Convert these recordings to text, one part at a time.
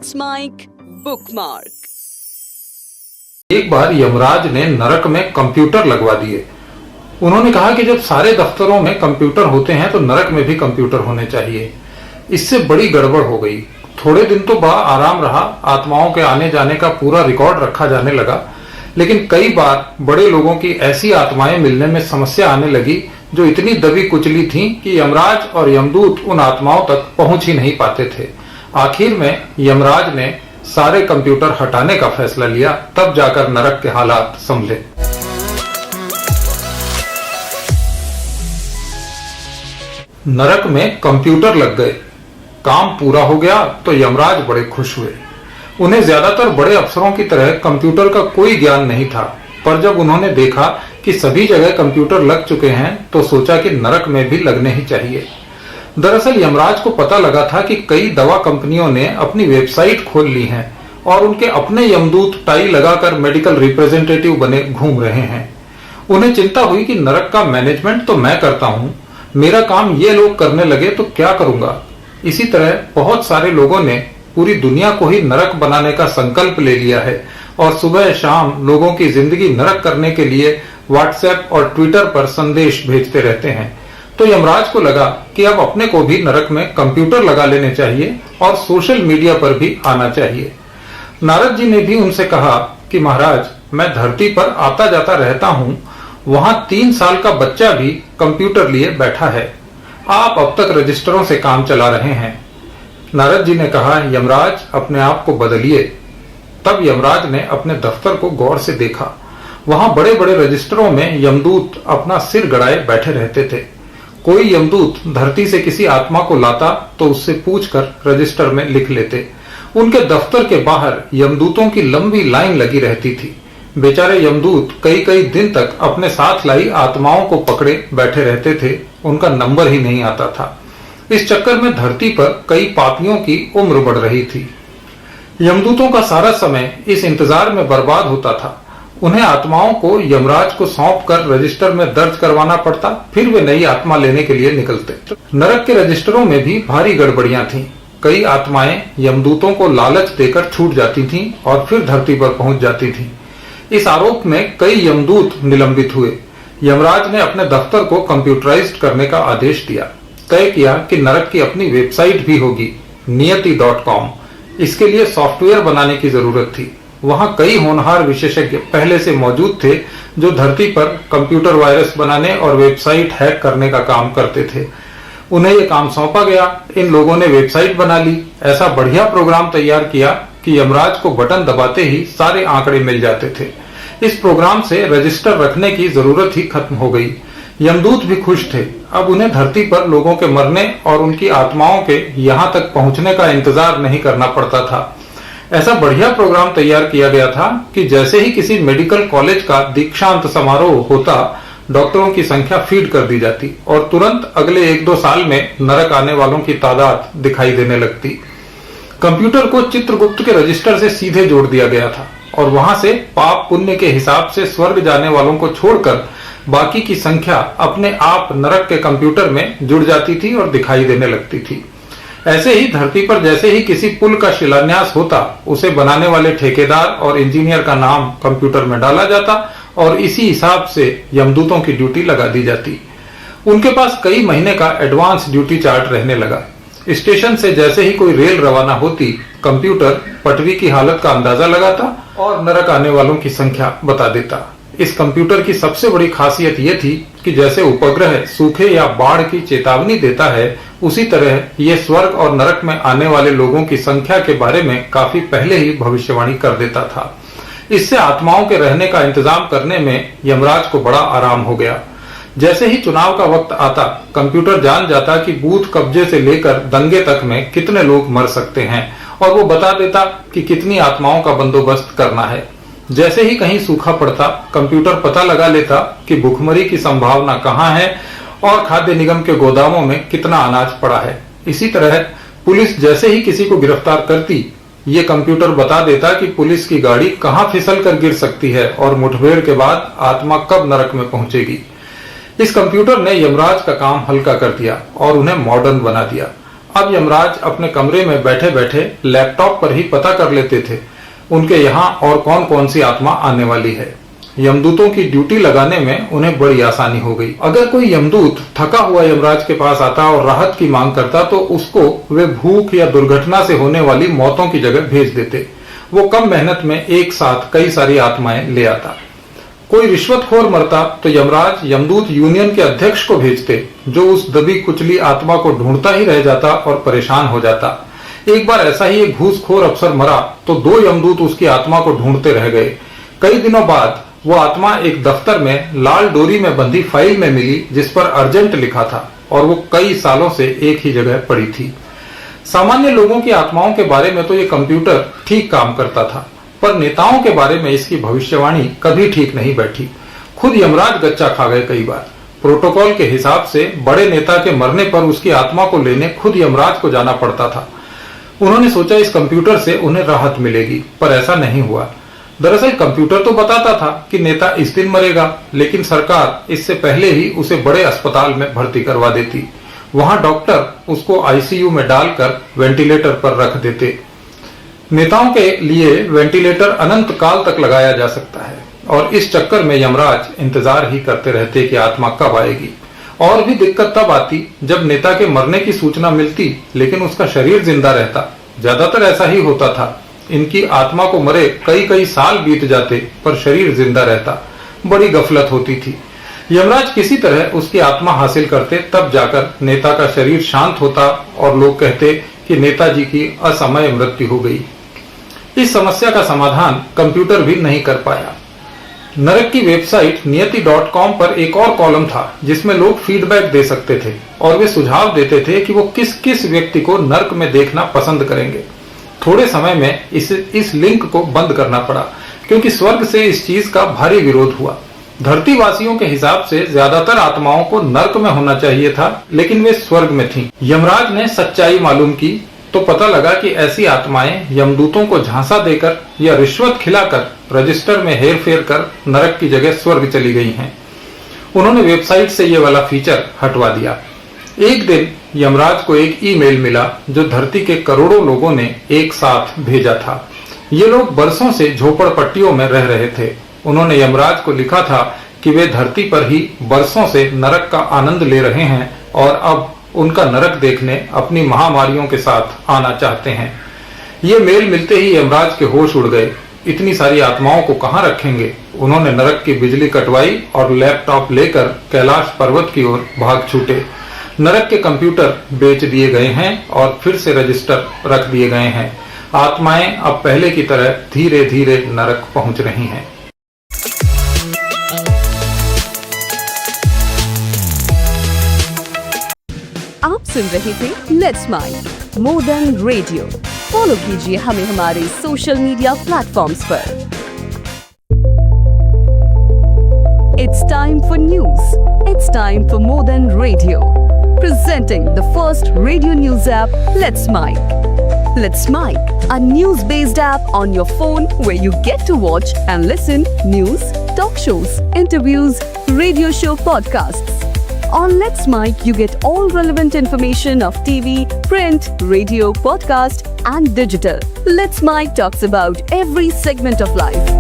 That's Mike bookmark. एक बार यमराज ने नरक में कंप्यूटर लगवा दिए। उन्होंने कहा कि जब सारे दफ्तरों में कंप्यूटर होते हैं तो नरक में भी कंप्यूटर होने चाहिए। इससे बड़ी गड़बड़ हो गई। थोड़े दिन तो बड़ा आराम रहा, आत्माओं के आने जाने का पूरा रिकॉर्ड रखा जाने लगा, लेकिन कई बार बड़े लोगों की ऐसी आत्माएं मिलने में समस्या आने लगी जो इतनी दबी कुचली थीं कि यमराज और यमदूत उन आत्माओं तक पहुंच ही नहीं पाते थे। आखिर में यमराज ने सारे कंप्यूटर हटाने का फैसला लिया, तब जाकर नरक के हालात संभले। नरक में कंप्यूटर लग गए, काम पूरा हो गया तो यमराज बड़े खुश हुए। उन्हें ज्यादातर बड़े अफसरों की तरह कंप्यूटर का कोई ज्ञान नहीं था, पर जब उन्होंने देखा कि सभी जगह कंप्यूटर लग चुके हैं तो सोचा कि नरक में भी लगने ही चाहिए। दरअसल यमराज को पता लगा था कि कई दवा कंपनियों ने अपनी वेबसाइट खोल ली है और उनके अपने यमदूत टाई लगाकर मेडिकल रिप्रेजेंटेटिव बने घूम रहे हैं। उन्हें चिंता हुई कि नरक का मैनेजमेंट तो मैं करता हूँ, मेरा काम ये लोग करने लगे तो क्या करूंगा। इसी तरह बहुत सारे लोगों ने पूरी दुनिया को ही नरक बनाने का संकल्प ले लिया है और सुबह शाम लोगों की जिंदगी नरक करने के लिए व्हाट्सएप और ट्विटर पर संदेश भेजते रहते हैं। तो यमराज को लगा कि अब अपने को भी नरक में कंप्यूटर लगा लेने चाहिए और सोशल मीडिया पर भी आना चाहिए। नारद जी ने भी उनसे कहा कि महाराज, मैं धरती पर आता जाता रहता हूँ, वहां 3 साल का बच्चा भी कंप्यूटर लिए बैठा है। आप अब तक रजिस्टरों से काम चला रहे हैं। नारद जी ने कहा, यमराज अपने आप को बदलिए। तब यमराज ने अपने दफ्तर को गौर से देखा। वहां बड़े बड़े रजिस्टरों में यमदूत अपना सिर गड़ाए बैठे रहते थे। कोई यमदूत धरती से किसी आत्मा को लाता तो उससे पूछकर रजिस्टर में लिख लेते। उनके दफ्तर के बाहर यमदूतों की लंबी लाइन लगी रहती थी। बेचारे यमदूत कई कई दिन तक अपने साथ लाई आत्माओं को पकड़े बैठे रहते थे, उनका नंबर ही नहीं आता था। इस चक्कर में धरती पर कई पापियों की उम्र बढ़ रही थी। यमदूतों का सारा समय इस इंतजार में बर्बाद होता था। उन्हें आत्माओं को यमराज को सौंप कर रजिस्टर में दर्ज करवाना पड़ता, फिर वे नई आत्मा लेने के लिए निकलते। नरक के रजिस्टरों में भी भारी गड़बड़ियां थीं। कई आत्माएं यमदूतों को लालच देकर छूट जाती थीं और फिर धरती पर पहुंच जाती थीं। इस आरोप में कई यमदूत निलंबित हुए। यमराज ने अपने दफ्तर को कंप्यूटराइज्ड करने का आदेश दिया। तय किया कि नरक की अपनी वेबसाइट भी होगी, नियति.com। इसके लिए सॉफ्टवेयर बनाने की जरूरत थी। वहां कई होनहार विशेषज्ञ पहले से मौजूद थे जो धरती पर कंप्यूटर वायरस बनाने और वेबसाइट हैक करने का काम करते थे। उन्हें यह काम सौंपा गया। इन लोगों ने वेबसाइट बना ली। ऐसा बढ़िया प्रोग्राम तैयार किया कि यमराज को बटन दबाते ही सारे आंकड़े मिल जाते थे। इस प्रोग्राम से रजिस्टर रखने की जरूरत ही खत्म हो गई। यमदूत भी खुश थे। अब उन्हें धरती पर लोगों के मरने और उनकी आत्माओं के यहाँ तक पहुंचने का इंतजार नहीं करना पड़ता था। ऐसा बढ़िया प्रोग्राम तैयार किया गया था कि जैसे ही किसी मेडिकल कॉलेज का दीक्षांत समारोह होता, डॉक्टरों की संख्या फीड कर दी जाती और तुरंत अगले 1-2 साल में नरक आने वालों की तादाद दिखाई देने लगती। कंप्यूटर को चित्रगुप्त के रजिस्टर से सीधे जोड़ दिया गया था और वहां से पाप पुण्य के हिसाब से स्वर्ग जाने वालों को छोड़कर बाकी की संख्या अपने आप नरक के कंप्यूटर में जुड़ जाती थी और दिखाई देने लगती थी। ऐसे ही धरती पर जैसे ही किसी पुल का शिलान्यास होता, उसे बनाने वाले ठेकेदार और इंजीनियर का नाम कंप्यूटर में डाला जाता और इसी हिसाब से यमदूतों की ड्यूटी लगा दी जाती। उनके पास कई महीने का एडवांस ड्यूटी चार्ट रहने लगा। स्टेशन से जैसे ही कोई रेल रवाना होती, कंप्यूटर पटरी की हालत का अंदाजा लगाता और नरक आने वालों की संख्या बता देता। इस कंप्यूटर की सबसे बड़ी खासियत यह थी कि जैसे उपग्रह सूखे या बाढ़ की चेतावनी देता है, उसी तरह ये स्वर्ग और नरक में आने वाले लोगों की संख्या के बारे में काफी पहले ही भविष्यवाणी कर देता था। इससे आत्माओं के रहने का इंतजाम करने में यमराज को बड़ा आराम हो गया। जैसे ही चुनाव का वक्त आता, कंप्यूटर जान जाता कि बूथ कब्जे से लेकर दंगे तक में कितने लोग मर सकते हैं और वो बता देता कि कितनी आत्माओं का बंदोबस्त करना है। जैसे ही कहीं सूखा पड़ता, कंप्यूटर पता लगा लेता कि भुखमरी की संभावना कहाँ है और खाद्य निगम के गोदामों में कितना अनाज पड़ा है। इसी तरह पुलिस जैसे ही किसी को गिरफ्तार करती, ये कंप्यूटर बता देता कि पुलिस की गाड़ी कहाँ फिसल कर गिर सकती है और मुठभेड़ के बाद आत्मा कब नरक में पहुंचेगी। इस कंप्यूटर ने यमराज का काम हल्का कर दिया और उन्हें मॉडर्न बना दिया। अब यमराज अपने कमरे में बैठे बैठे लैपटॉप पर ही पता कर लेते थे उनके यहाँ और कौन कौन सी आत्मा आने वाली है। यमदूतों की ड्यूटी लगाने में उन्हें बड़ी आसानी हो गई। अगर कोई यमदूत थका हुआ यमराज के पास आता और राहत की मांग करता तो उसको वे भूख या दुर्घटना से होने वाली मौतों की जगह भेज देते। वो कम मेहनत में एक साथ कई सारी आत्माएं ले आता। कोई रिश्वतखोर मरता तो यमराज यमदूत यूनियन के अध्यक्ष को भेजते, जो उस दबी कुचली आत्मा को ढूंढता ही रह जाता और परेशान हो जाता। एक बार ऐसा ही एक घूसखोर अफसर मरा तो 2 यमदूत उसकी आत्मा को ढूंढते रह गए। कई दिनों बाद वो आत्मा एक दफ्तर में लाल डोरी में बंधी फाइल में मिली जिस पर अर्जेंट लिखा था और वो कई सालों से एक ही जगह पड़ी थी। सामान्य लोगों की आत्माओं के बारे में तो ये कंप्यूटर ठीक काम करता था, पर नेताओं के बारे में इसकी भविष्यवाणी कभी ठीक नहीं बैठी। खुद यमराज गच्चा खा गए कई बार। प्रोटोकॉल के हिसाब से बड़े नेता के मरने पर उसकी आत्मा को लेने खुद यमराज को जाना पड़ता था। उन्होंने सोचा इस कंप्यूटर से उन्हें राहत मिलेगी, पर ऐसा नहीं हुआ। दरअसल कंप्यूटर तो बताता था कि नेता इस दिन मरेगा, लेकिन सरकार इससे पहले ही उसे बड़े अस्पताल में भर्ती करवा देती। वहां डॉक्टर उसको आईसीयू में डालकर वेंटिलेटर पर रख देते। नेताओं के लिए वेंटिलेटर अनंत काल तक लगाया जा सकता है और इस चक्कर में यमराज इंतजार ही करते रहते कि आत्मा कब आएगी। और भी दिक्कत तब आती जब नेता के मरने की सूचना मिलती लेकिन उसका शरीर जिंदा रहता। ज्यादातर ऐसा ही होता था। इनकी आत्मा को मरे कई कई साल बीत जाते पर शरीर जिंदा रहता। बड़ी गफलत होती थी। यमराज किसी तरह उसकी आत्मा हासिल करते, तब जाकर नेता का शरीर शांत होता और लोग कहते कि नेताजी की असमय मृत्यु हो गई। इस समस्या का समाधान कंप्यूटर भी नहीं कर पाया। नरक की वेबसाइट नियति.com पर एक और कॉलम था जिसमें लोग फीडबैक दे सकते थे और वे सुझाव देते थे कि वो किस किस व्यक्ति को नरक में देखना पसंद करेंगे। थोड़े समय में इस लिंक को बंद करना पड़ा क्योंकि स्वर्ग से इस चीज का भारी विरोध हुआ। धरती वासियों के हिसाब से ज्यादातर आत्माओं को नरक में होना चाहिए था, लेकिन वे स्वर्ग में थीं। यमराज ने सच्चाई मालूम की तो पता लगा कि ऐसी आत्माएं यमदूतों को झांसा देकर या रिश्वत खिलाकर रजिस्टर में हेरफेर कर नरक की जगह स्वर्ग चली गई हैं। उन्होंने वेबसाइट से ये वाला फीचर हटवा दिया। एक दिन यमराज को एक ईमेल मिला जो धरती के करोड़ों लोगों ने एक साथ भेजा था। ये लोग बरसों से झोपड़पट्टियों में रह रहे थे। उन्होंने यमराज को लिखा था कि वे धरती पर ही बरसों से नरक का आनंद ले रहे हैं और अब उनका नरक देखने अपनी महामारियों के साथ आना चाहते हैं। ये मेल मिलते ही यमराज के होश उड़ गए। इतनी सारी आत्माओं को कहां रखेंगे। उन्होंने नरक की बिजली कटवाई और लैपटॉप लेकर कैलाश पर्वत की ओर भाग छूटे। नरक के कंप्यूटर बेच दिए गए हैं और फिर से रजिस्टर रख दिए गए हैं। आत्माएं अब पहले की तरह धीरे धीरे नरक पहुंच रही हैं। आप सुन रहे थे let's mind modern radio. Follow कीजिए हमें हमारे सोशल मीडिया प्लेटफॉर्म्स पर। It's time for news. It's time for Modern Radio. Presenting the first radio news app, Let's Mic. Let's Mic, a news-based app on your phone where you get to watch and listen news, talk shows, interviews, radio show podcasts. On Let's Mic, you get all relevant information of TV, print, radio, podcast, and digital. Let's Mic talks about every segment of life.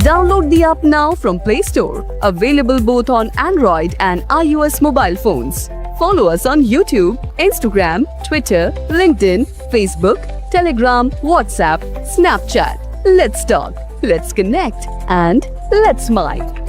Download the app now from Play Store. Available both on Android and iOS mobile phones. Follow us on YouTube, Instagram, Twitter, LinkedIn, Facebook, Telegram, WhatsApp, Snapchat. Let's talk, let's connect, and let's mic.